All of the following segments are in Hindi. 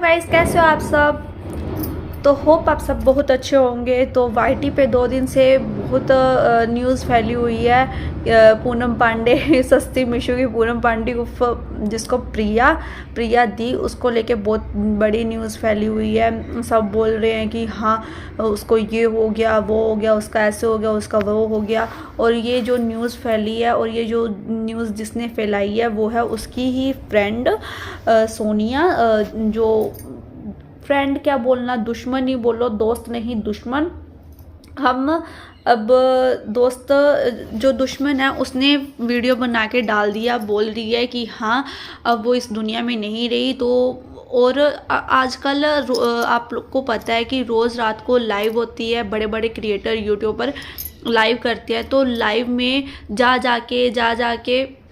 गाइस, कैसे हो आप सब। तो होप आप सब बहुत अच्छे होंगे। तो वाईटी पे 2 दिन से बहुत न्यूज़ फैली हुई है। पूनम पांडे सस्ती मीशो की पूनम पांडे को, जिसको प्रिया दी, उसको लेके बहुत बड़ी न्यूज़ फैली हुई है। सब बोल रहे हैं कि हाँ उसको ये हो गया, वो हो गया, उसका ऐसे हो गया, उसका वो हो गया। और ये जो न्यूज़ फैली है और ये जो न्यूज़ जिसने फैलाई है वो है उसकी ही फ्रेंड सोनिया। जो फ्रेंड क्या बोलना, दुश्मन ही बोलो, दोस्त नहीं दुश्मन। हम अब दोस्त, जो दुश्मन है उसने वीडियो बना के डाल दिया, बोल रही है कि हाँ अब वो इस दुनिया में नहीं रही। तो और आजकल आप लोग को पता है कि रोज़ रात को लाइव होती है, बड़े बड़े क्रिएटर यूट्यूबर लाइव करते हैं। तो लाइव में जा जाके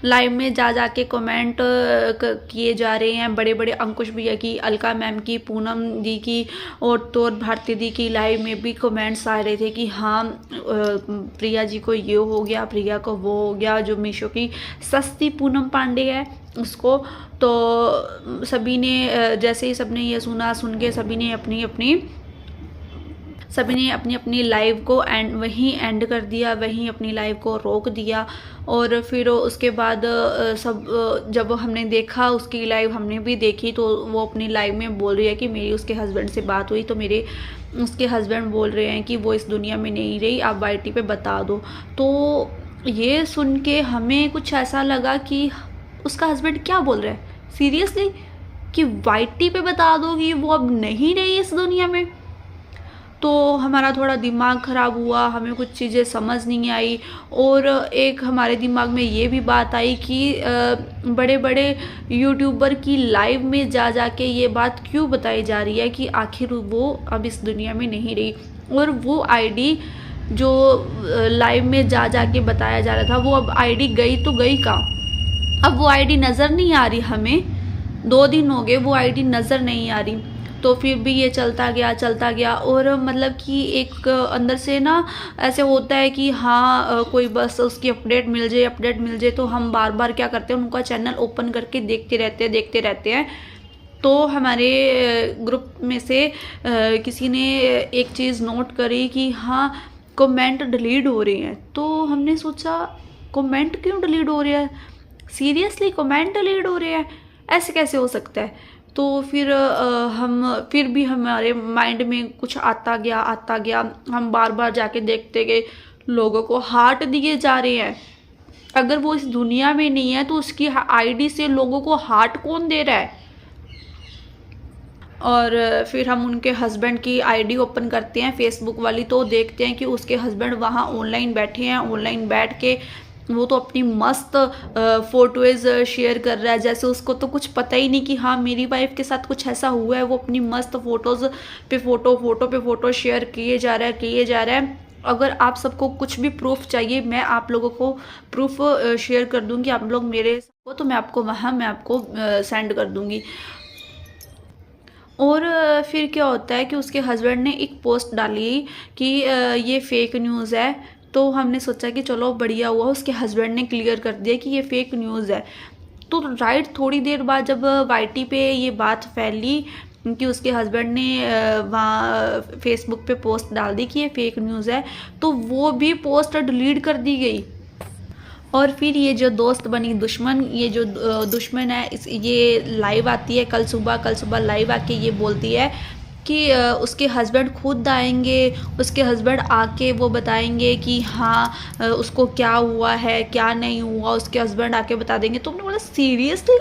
लाइव में जा के कमेंट किए जा रहे हैं बड़े बड़े, अंकुश भैया की, अलका मैम की, पूनम दी की और तो भारती दी की लाइव में भी कमेंट्स आ रहे थे कि हाँ प्रिया जी को ये हो गया, प्रिया को वो हो गया। जो मीशो की सस्ती पूनम पांडे है उसको। तो सभी ने जैसे ही सबने ये सुन के सभी ने अपनी अपनी लाइव को वहीं एंड कर दिया, वहीं अपनी लाइव को रोक दिया। और फिर उसके बाद जब हमने देखा उसकी लाइव, हमने भी देखी, तो वो अपनी लाइव में बोल रही है कि मेरी उसके हस्बैंड से बात हुई, तो मेरे उसके हस्बैंड बोल रहे हैं कि वो इस दुनिया में नहीं रही, आप वाईटी पे बता दो। तो ये सुन के हमें कुछ ऐसा लगा कि उसका हस्बैंड क्या बोल रहा है सीरियसली, कि वाईटी पे बता दो कि वो अब नहीं रही इस दुनिया में। तो हमारा थोड़ा दिमाग ख़राब हुआ, हमें कुछ चीज़ें समझ नहीं आई। और एक हमारे दिमाग में ये भी बात आई कि बड़े बड़े यूट्यूबर की लाइव में जा के ये बात क्यों बताई जा रही है कि आखिर वो अब इस दुनिया में नहीं रही। और वो आईडी जो लाइव में जा के बताया जा रहा था, वो अब आईडी गई तो गई कहाँ। अब वो आईडी नज़र नहीं आ रही, हमें 2 दिन हो गए वो आईडी नज़र नहीं आ रही। तो फिर भी ये चलता गया। और मतलब कि एक अंदर से ना ऐसे होता है कि हाँ कोई बस उसकी अपडेट मिल जाए, तो हम बार बार क्या करते हैं, उनका चैनल ओपन करके देखते रहते हैं। तो हमारे ग्रुप में से किसी ने एक चीज़ नोट करी कि हाँ कमेंट डिलीट हो रहे हैं। तो हमने सोचा कमेंट क्यों डिलीट हो रहे हैं, सीरियसली कमेंट डिलीट हो रहे हैं, ऐसे कैसे हो सकता है। तो फिर भी हमारे माइंड में कुछ आता गया। हम बार बार जाके देखते गए, लोगों को हार्ट दिए जा रहे हैं। अगर वो इस दुनिया में नहीं है तो उसकी आईडी से लोगों को हार्ट कौन दे रहा है। और फिर हम उनके हस्बैंड की आईडी ओपन करते हैं फेसबुक वाली, तो देखते हैं कि उसके हस्बैंड वहाँ ऑनलाइन बैठे हैं। ऑनलाइन बैठ के वो तो अपनी मस्त फोटोज़ शेयर कर रहा है, जैसे उसको तो कुछ पता ही नहीं कि हाँ मेरी वाइफ के साथ कुछ ऐसा हुआ है। वो अपनी मस्त फोटोज़ पे फोटो शेयर किए जा रहा है। अगर आप सबको कुछ भी प्रूफ चाहिए, मैं आप लोगों को प्रूफ शेयर कर दूंगी, आप लोग मेरे को, तो मैं आपको सेंड कर दूंगी। और फिर क्या होता है कि उसके हस्बैंड ने एक पोस्ट डाली कि ये फेक न्यूज़ है। तो हमने सोचा कि चलो बढ़िया हुआ, उसके हस्बैंड ने क्लियर कर दिया कि ये फेक न्यूज़ है। तो राइट थोड़ी देर बाद जब वाईटी पे ये बात फैली कि उसके हस्बैंड ने वहाँ फेसबुक पे पोस्ट डाल दी कि ये फेक न्यूज़ है, तो वो भी पोस्ट डिलीट कर दी गई। और फिर ये जो दोस्त बनी दुश्मन, ये जो दुश्मन है ये लाइव आती है कल सुबह लाइव आके ये बोलती है कि उसके हस्बैंड खुद आएंगे, उसके हस्बैंड आके वो बताएंगे कि हाँ उसको क्या हुआ है क्या नहीं हुआ, उसके हस्बैंड आके बता देंगे। तो हमने बोला सीरियसली,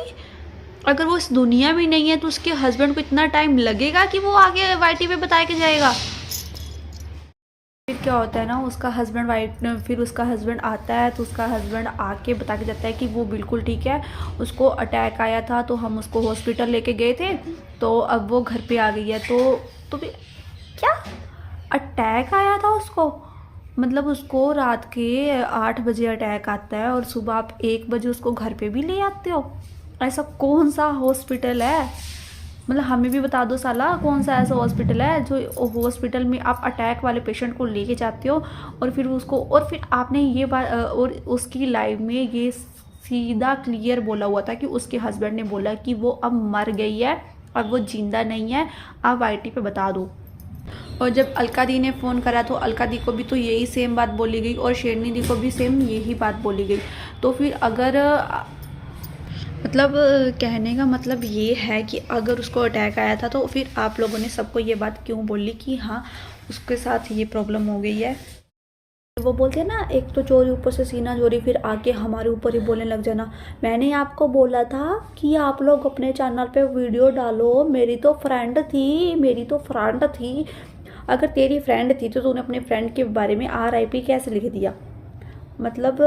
अगर वो इस दुनिया में नहीं है तो उसके हस्बैंड को इतना टाइम लगेगा कि वो आगे वाईटी पे बता के जाएगा। फिर क्या होता है ना, फिर उसका हस्बैंड आता है, तो उसका हस्बैंड आके बता के जाता है कि वो बिल्कुल ठीक है, उसको अटैक आया था तो हम उसको हॉस्पिटल लेके गए थे, तो अब वो घर पे आ गई है। तो भी क्या अटैक आया था उसको, मतलब उसको रात के 8 बजे अटैक आता है और सुबह आप 1 बजे उसको घर पे भी ले आते हो। ऐसा कौन सा हॉस्पिटल है, मतलब हमें भी बता दो साला, कौन सा ऐसा हॉस्पिटल है जो हॉस्पिटल में आप अटैक वाले पेशेंट को लेके जाते हो और फिर उसको, और फिर आपने ये बात, और उसकी लाइव में ये सीधा क्लियर बोला हुआ था कि उसके हस्बैंड ने बोला कि वो अब मर गई है, और वो जिंदा नहीं है, आप वाईटी पे बता दो। और जब अलका दी ने फ़ोन करा तो अलका दी को भी तो यही सेम बात बोली गई और शेरनी दी को भी सेम यही बात बोली गई। तो फिर अगर मतलब कहने का मतलब ये है कि अगर उसको अटैक आया था तो फिर आप लोगों ने सबको ये बात क्यों बोली कि हाँ उसके साथ ये प्रॉब्लम हो गई है। वो बोलते हैं ना, एक तो चोरी ऊपर से सीना चोरी, फिर आके हमारे ऊपर ही बोलने लग जाना। मैंने आपको बोला था कि आप लोग अपने चैनल पे वीडियो डालो, मेरी तो फ्रेंड थी, मेरी तो फ्रेंड थी। अगर तेरी फ्रेंड थी तो तूने अपने फ्रेंड के बारे में RIP कैसे लिख दिया? मतलब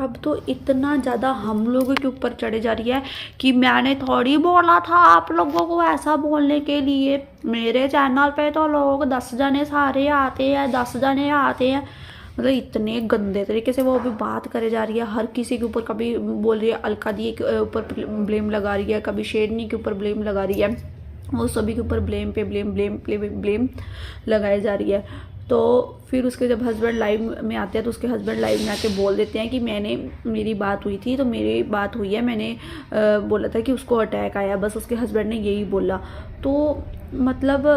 अब तो इतना ज़्यादा हम लोगों के ऊपर चढ़े जा रही है कि मैंने थोड़ी बोला था आप लोगों को ऐसा बोलने के लिए, मेरे चैनल पे तो लोग 10 जने सारे आते हैं, 10 जने आते हैं। मतलब इतने गंदे तरीके से वो अभी बात करे जा रही है हर किसी के ऊपर। कभी बोल रही है अलका दी के ऊपर ब्लेम लगा रही है, कभी शेरनी के ऊपर ब्लेम लगा रही है, वो सभी के ऊपर ब्लेम पे ब्लेम लगाई जा रही है। तो फिर उसके जब हस्बैंड लाइव में आते हैं तो उसके हस्बैंड लाइव में आके बोल देते हैं कि मेरी बात हुई थी, तो मेरी बात हुई है, मैंने बोला था कि उसको अटैक आया, बस उसके हस्बैंड ने यही बोला। तो मतलब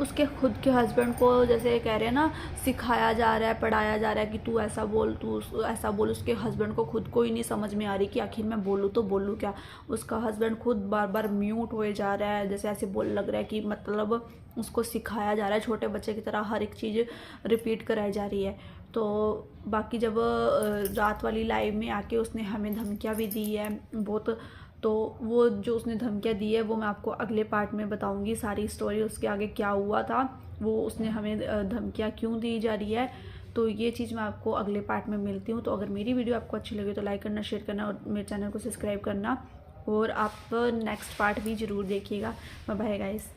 उसके खुद के हस्बैंड को जैसे कह रहे हैं ना, सिखाया जा रहा है, पढ़ाया जा रहा है कि तू ऐसा बोल, तू ऐसा बोल। उसके हस्बैंड को खुद को ही नहीं समझ में आ रही कि आखिर मैं बोलूँ तो बोलूँ क्या। उसका हस्बैंड खुद बार बार म्यूट हुए जा रहा है, जैसे ऐसे बोल लग रहा है कि मतलब उसको सिखाया जा रहा है, छोटे बच्चे की तरह हर एक चीज़ रिपीट कराई जा रही है। तो बाकी जब रात वाली लाइव में आके उसने हमें धमकियाँ भी दी है बहुत, तो वो जो उसने धमकियाँ दी है वो मैं आपको अगले पार्ट में बताऊंगी सारी स्टोरी, उसके आगे क्या हुआ था, वो उसने हमें धमकियाँ क्यों दी जा रही है। तो ये चीज़ मैं आपको अगले पार्ट में मिलती हूँ। तो अगर मेरी वीडियो आपको अच्छी लगे तो लाइक करना, शेयर करना और मेरे चैनल को सब्सक्राइब करना, और आप नेक्स्ट पार्ट भी ज़रूर देखिएगा। Bye bye guys.